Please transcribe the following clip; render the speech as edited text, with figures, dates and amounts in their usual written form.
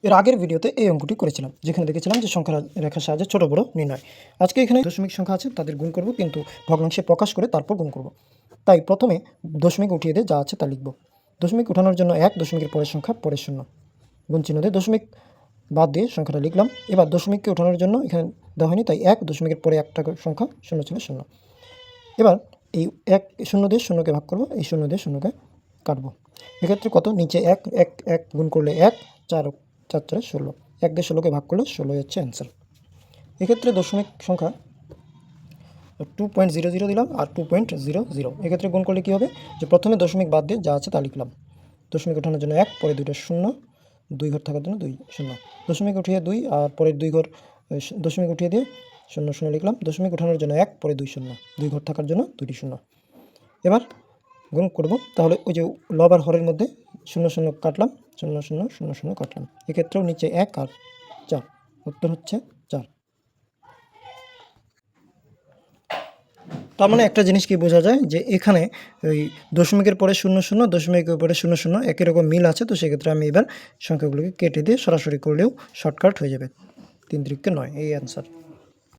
এর আগের ভিডিওতে এই অঙ্কটি করেছিলাম, যেখানে দেখেছিলাম যে সংখ্যা রেখার সাহায্যে ছোট বড় নির্ণয়। আজকে এখানে দশমিক সংখ্যা আছে, তাদের গুণ করব, কিন্তু ভগ্নাংশে প্রকাশ করে তারপর গুণ করব। তাই প্রথমে দশমিক উঠিয়ে দিয়ে যা আছে তা লিখব। দশমিক উঠানোর জন্য 1, দশমিকের পরের সংখ্যা পরের শূন্য, গুণ চিহ্ন দিয়ে দশমিক বাদ দিয়ে সংখ্যাটা লিখলাম। এবার দশমিককে উঠানোর জন্য এখানে দেওয়া হয়নি, তাই 1, দশমিকের পরে একটা সংখ্যা শূন্য ছিল শূন্য। এবার এই 1 শূন্য দিয়ে শূন্যকে ভাগ করব, এই শূন্য দিয়ে শূন্যকে কাটবো। এক্ষেত্রে কত, নিচে 1 1 1 গুণ করলে 1, 4 4 4 16, 1 দিয়ে 16কে ভাগ করলে 16 হচ্ছে অ্যান্সার। এক্ষেত্রে দশমিক সংখ্যা 2.00 দিলাম আর 2.00। এক্ষেত্রে গুণ করলে কী হবে, যে প্রথমে দশমিক বাদ দিয়ে যা আছে তা লিখলাম। দশমিক ওঠানোর জন্য 1, পরে দুইটা শূন্য, 2 ঘর থাকার জন্য 2 শূন্য। দশমিক উঠিয়ে 2 আর পরের 2 ঘর দশমিক উঠিয়ে দিয়ে 0 0 লিখলাম। দশমিক ওঠানোর জন্য 1, পরে 2 শূন্য, 2 ঘর থাকার জন্য 2টি শূন্য। এবার গুণ করব, তাহলে ওই যে লব আর হরের মধ্যে 0 0 কাটলাম, 0 0 0 0 কাটলাম। এক্ষেত্রেও নিচে 1 আর 4, উত্তর হচ্ছে 4। তার মানে একটা জিনিস কি বোঝা যায়, যে এখানে ওই দশমিকের পরে 0 0, দশমিকের পরে 0 0 একই রকম মিল আছে। তো সেক্ষেত্রে আমি এবার সংখ্যাগুলোকে কেটে দিয়ে সরাসরি করলেও শর্টকাট হয়ে যাবে। 3 3 9, এই অ্যান্সার।